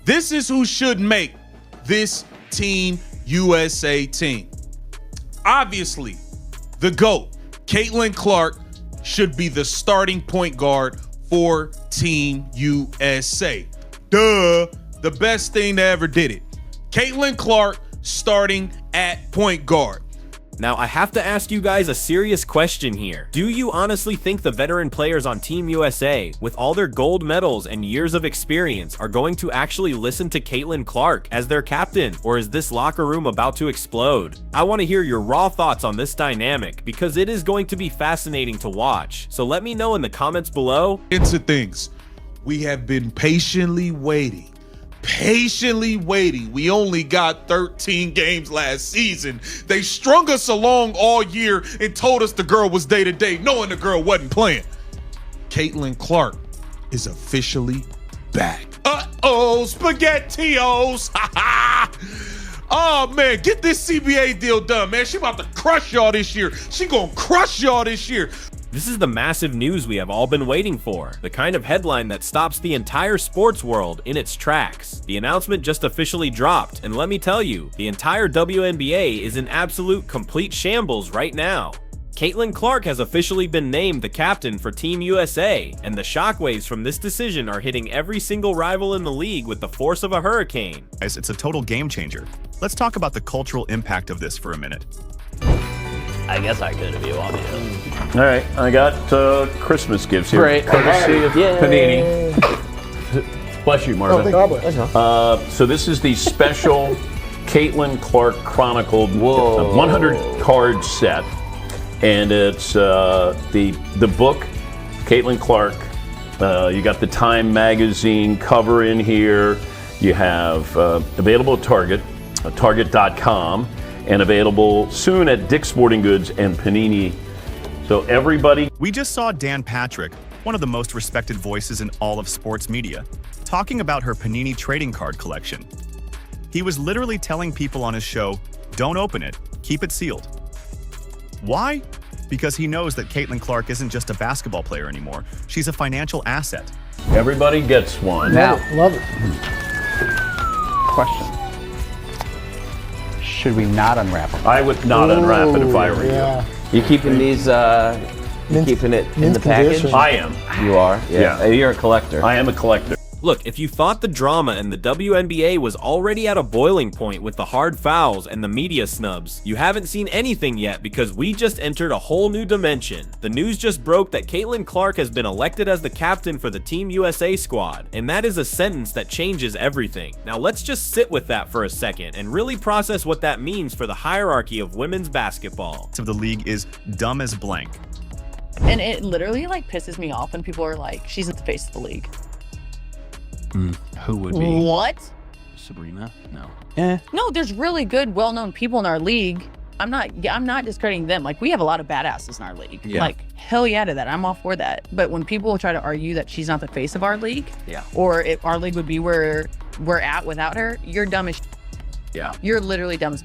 This is who should make this Team USA team. Obviously, the GOAT, Caitlin Clark, should be the starting point guard for Team USA. Duh, the best thing that ever did it. Caitlin Clark starting at point guard. Now, I have to ask you guys a serious question here. Do you honestly think the veteran players on Team USA, with all their gold medals and years of experience, are going to actually listen to Caitlin Clark as their captain? Or is this locker room about to explode? I want to hear your raw thoughts on this dynamic, because it is going to be fascinating to watch. So let me know in the comments below. Into things. We have been patiently waiting. We only got 13 games last season. They strung us along all year and told us the girl was day-to-day, knowing the girl wasn't playing. Caitlin Clark is officially back. Uh-oh, SpaghettiOs. Oh, man, get this CBA deal done, man. She about to crush y'all this year. She gonna crush y'all this year. This is the massive news we have all been waiting for, the kind of headline that stops the entire sports world in its tracks. The announcement just officially dropped, and let me tell you, the entire WNBA is in absolute complete shambles right now. Caitlin Clark has officially been named the captain for Team USA, and the shockwaves from this decision are hitting every single rival in the league with the force of a hurricane. Guys, it's a total game changer. Let's talk about the cultural impact of this for a minute. I guess I could if you want me to. All right, I got Christmas gifts here. Great. Courtesy of Yay. Panini. Bless you, Marvin. So this is the special Caitlin Clark Chronicled 100 card set. And it's the book, Caitlin Clark. You got the Time magazine cover in here. You have available at Target, target.com. and available soon at Dick's Sporting Goods and Panini. So everybody. We just saw Dan Patrick, one of the most respected voices in all of sports media, talking about her Panini trading card collection. He was literally telling people on his show, don't open it, keep it sealed. Why? Because he knows that Caitlin Clark isn't just a basketball player anymore. She's a financial asset. Everybody gets one. Now, Love it. question. Should we not unwrap them? I would not unwrap it if I were You keeping these, you keeping it in the package? you. I am. You are? Yeah. You're a collector. I am a collector. Look, if you thought the drama in the WNBA was already at a boiling point with the hard fouls and the media snubs, you haven't seen anything yet because we just entered a whole new dimension. The news just broke that Caitlin Clark has been elected as the captain for the Team USA squad, and that is a sentence that changes everything. Now let's just sit with that for a second and really process what that means for the hierarchy of women's basketball. Of the league is dumb as blank. And it literally like pisses me off when people are like, she's at the face of the league. Who would be? What? Sabrina? No. No, there's really good, well-known people in our league. I'm not discrediting them. Like, we have a lot of badasses in our league. Yeah. Like, hell yeah to that. I'm all for that. But when people try to argue that she's not the face of our league, Yeah. or if our league would be where we're at without her, you're dumb as Yeah. You're literally dumb as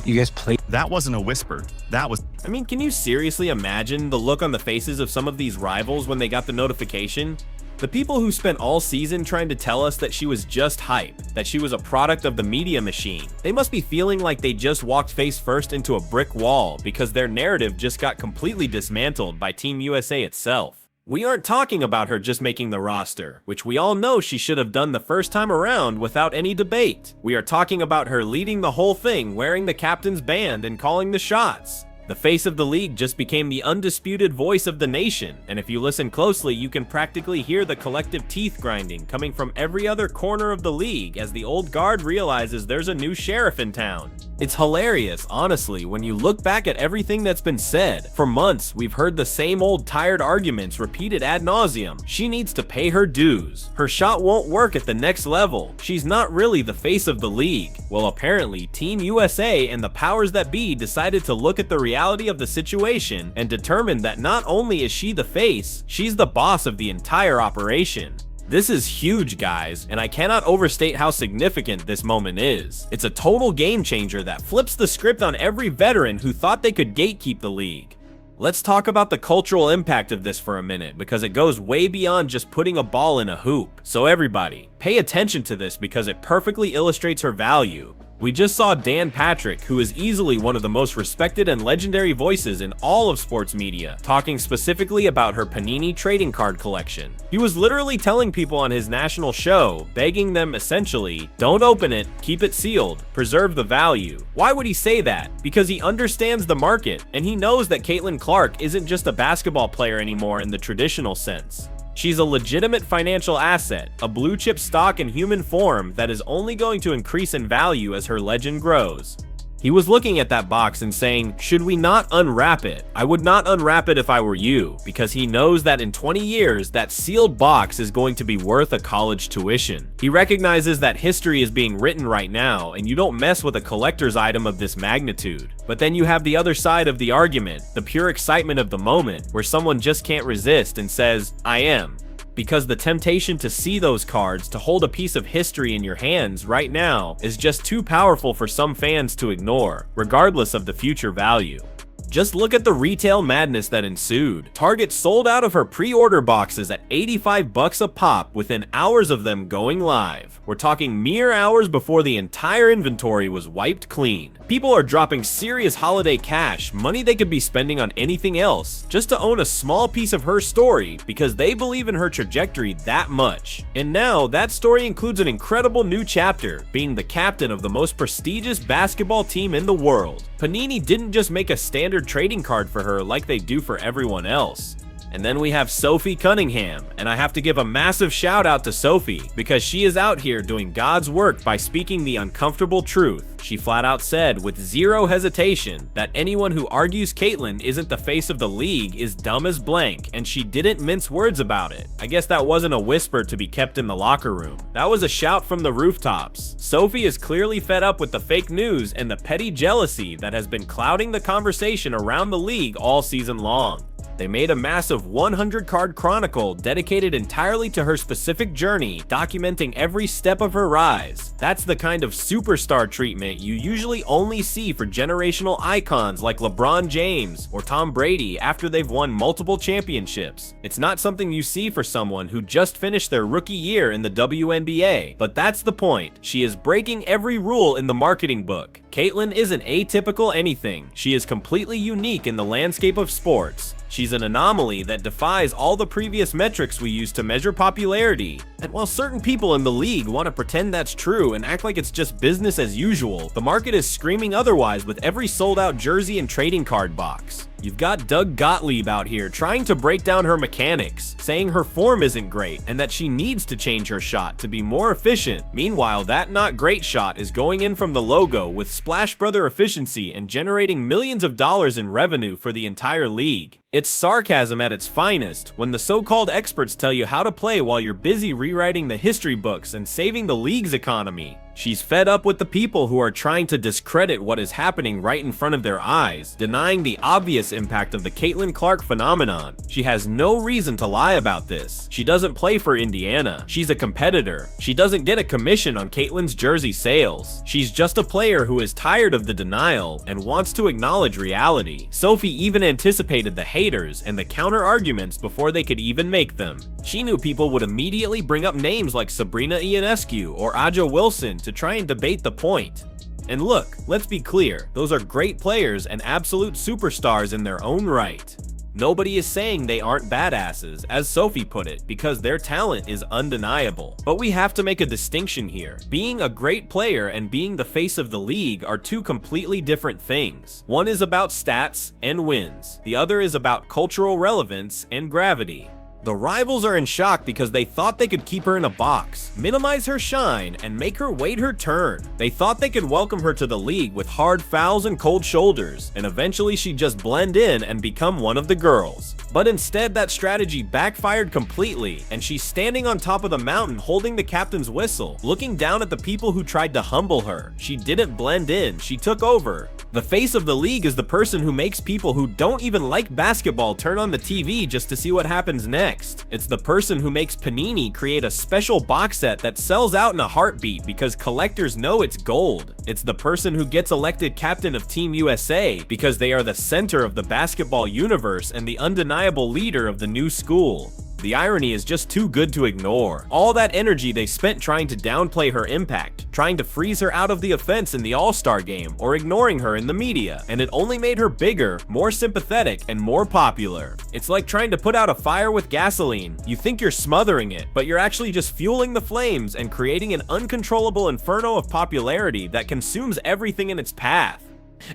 You guys played. That wasn't a whisper. That was. I mean, can you seriously imagine the look on the faces of some of these rivals when they got the notification? The people who spent all season trying to tell us that she was just hype, that she was a product of the media machine, they must be feeling like they just walked face first into a brick wall because their narrative just got completely dismantled by Team USA itself. We aren't talking about her just making the roster, which we all know she should have done the first time around without any debate. We are talking about her leading the whole thing, wearing the captain's band and calling the shots. The face of the league just became the undisputed voice of the nation, and if you listen closely, you can practically hear the collective teeth grinding coming from every other corner of the league as the old guard realizes there's a new sheriff in town. It's hilarious, honestly, when you look back at everything that's been said. For months, we've heard the same old tired arguments repeated ad nauseum. She needs to pay her dues. Her shot won't work at the next level. She's not really the face of the league. Well, apparently, Team USA and the powers that be decided to look at the reality of the situation and determined that not only is she the face, she's the boss of the entire operation. This is huge, guys, and I cannot overstate how significant this moment is. It's a total game changer that flips the script on every veteran who thought they could gatekeep the league. Let's talk about the cultural impact of this for a minute, because it goes way beyond just putting a ball in a hoop. So everybody, pay attention to this because it perfectly illustrates her value. We just saw Dan Patrick, who is easily one of the most respected and legendary voices in all of sports media, talking specifically about her Panini trading card collection. He was literally telling people on his national show, begging them essentially, don't open it, keep it sealed, preserve the value. Why would he say that? Because he understands the market, and he knows that Caitlin Clark isn't just a basketball player anymore in the traditional sense. She's a legitimate financial asset, a blue chip stock in human form that is only going to increase in value as her legend grows. He was looking at that box and saying, should we not unwrap it? I would not unwrap it if I were you, because he knows that in 20 years, that sealed box is going to be worth a college tuition. He recognizes that history is being written right now, and you don't mess with a collector's item of this magnitude. But then you have the other side of the argument, the pure excitement of the moment, where someone just can't resist and says, I am. Because the temptation to see those cards, to hold a piece of history in your hands right now, is just too powerful for some fans to ignore, regardless of the future value. Just look at the retail madness that ensued. Target sold out of her pre-order boxes at $85 a pop within hours of them going live. We're talking mere hours before the entire inventory was wiped clean. People are dropping serious holiday cash, money they could be spending on anything else, just to own a small piece of her story because they believe in her trajectory that much. And now, that story includes an incredible new chapter, being the captain of the most prestigious basketball team in the world. Panini didn't just make a standard trading card for her like they do for everyone else. And then we have Sophie Cunningham, and I have to give a massive shout out to Sophie because she is out here doing God's work by speaking the uncomfortable truth. She flat out said with zero hesitation that anyone who argues Caitlin isn't the face of the league is dumb as blank, and she didn't mince words about it. I guess that wasn't a whisper to be kept in the locker room. That was a shout from the rooftops. Sophie is clearly fed up with the fake news and the petty jealousy that has been clouding the conversation around the league all season long. They made a massive 100-card chronicle dedicated entirely to her specific journey, documenting every step of her rise. That's the kind of superstar treatment you usually only see for generational icons like LeBron James or Tom Brady after they've won multiple championships. It's not something you see for someone who just finished their rookie year in the WNBA, but that's the point. She is breaking every rule in the marketing book. Caitlin isn't atypical anything. She is completely unique in the landscape of sports. She's an anomaly that defies all the previous metrics we use to measure popularity. And while certain people in the league want to pretend that's true and act like it's just business as usual, the market is screaming otherwise with every sold-out jersey and trading card box. You've got Doug Gottlieb out here trying to break down her mechanics, saying her form isn't great and that she needs to change her shot to be more efficient. Meanwhile, that not great shot is going in from the logo with Splash Brother efficiency and generating millions of dollars in revenue for the entire league. It's sarcasm at its finest when the so-called experts tell you how to play while you're busy rewriting the history books and saving the league's economy. She's fed up with the people who are trying to discredit what is happening right in front of their eyes, denying the obvious impact of the Caitlin Clark phenomenon. She has no reason to lie about this. She doesn't play for Indiana. She's a competitor. She doesn't get a commission on Caitlin's jersey sales. She's just a player who is tired of the denial and wants to acknowledge reality. Sophie even anticipated the haters and the counter arguments before they could even make them. She knew people would immediately bring up names like Sabrina Ionescu or Aja Wilson to try and debate the point. And look, let's be clear, those are great players and absolute superstars in their own right. Nobody is saying they aren't badasses, as Sophie put it, because their talent is undeniable. But we have to make a distinction here. Being a great player and being the face of the league are two completely different things. One is about stats and wins. The other is about cultural relevance and gravity. The rivals are in shock because they thought they could keep her in a box, minimize her shine, and make her wait her turn. They thought they could welcome her to the league with hard fouls and cold shoulders, and eventually she'd just blend in and become one of the girls. But instead, that strategy backfired completely, and she's standing on top of the mountain holding the captain's whistle, looking down at the people who tried to humble her. She didn't blend in, she took over. The face of the league is the person who makes people who don't even like basketball turn on the TV just to see what happens next. It's the person who makes Panini create a special box set that sells out in a heartbeat because collectors know it's gold. It's the person who gets elected captain of Team USA because they are the center of the basketball universe and the undeniable leader of the new school. The irony is just too good to ignore. All that energy they spent trying to downplay her impact, trying to freeze her out of the offense in the All-Star game, or ignoring her in the media, and it only made her bigger, more sympathetic, and more popular. It's like trying to put out a fire with gasoline. You think you're smothering it, but you're actually just fueling the flames and creating an uncontrollable inferno of popularity that consumes everything in its path.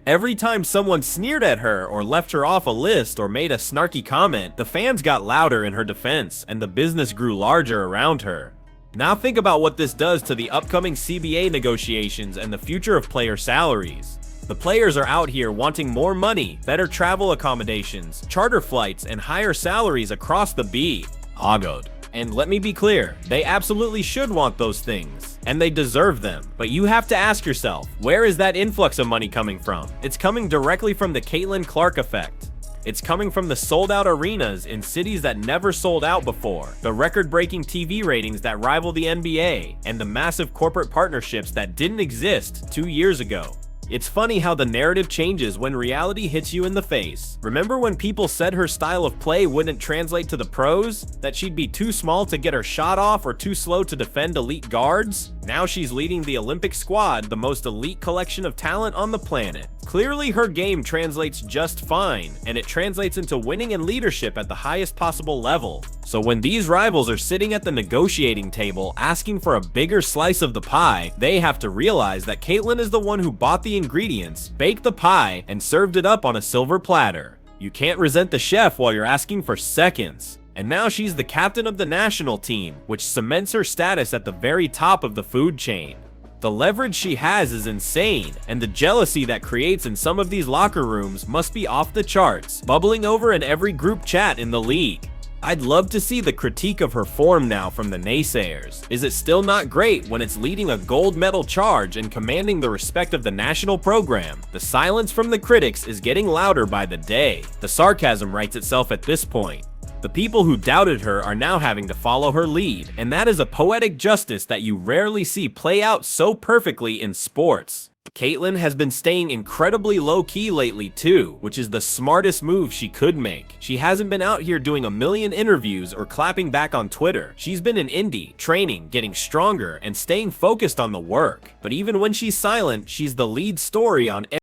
Every time someone sneered at her or left her off a list or made a snarky comment, the fans got louder in her defense and the business grew larger around her. Now think about what this does to the upcoming CBA negotiations and the future of player salaries. The players are out here wanting more money, better travel accommodations, charter flights, and higher salaries across the B. Agod. And let me be clear, they absolutely should want those things, and they deserve them. But you have to ask yourself, where is that influx of money coming from? It's coming directly from the Caitlin Clark effect. It's coming from the sold-out arenas in cities that never sold out before, the record-breaking TV ratings that rival the NBA, and the massive corporate partnerships that didn't exist 2 years ago. It's funny how the narrative changes when reality hits you in the face. Remember when people said her style of play wouldn't translate to the pros? That she'd be too small to get her shot off or too slow to defend elite guards? Now she's leading the Olympic squad, the most elite collection of talent on the planet. Clearly her game translates just fine, and it translates into winning and leadership at the highest possible level. So when these rivals are sitting at the negotiating table asking for a bigger slice of the pie, they have to realize that Caitlin is the one who bought the ingredients, baked the pie, and served it up on a silver platter. You can't resent the chef while you're asking for seconds. And now she's the captain of the national team, which cements her status at the very top of the food chain. The leverage she has is insane, and the jealousy that creates in some of these locker rooms must be off the charts, bubbling over in every group chat in the league. I'd love to see the critique of her form now from the naysayers. Is it still not great when it's leading a gold medal charge and commanding the respect of the national program? The silence from the critics is getting louder by the day. The sarcasm writes itself at this point. The people who doubted her are now having to follow her lead, and that is a poetic justice that you rarely see play out so perfectly in sports. Caitlin has been staying incredibly low-key lately too, which is the smartest move she could make. She hasn't been out here doing a million interviews or clapping back on Twitter. She's been in Indy, training, getting stronger, and staying focused on the work. But even when she's silent, she's the lead story on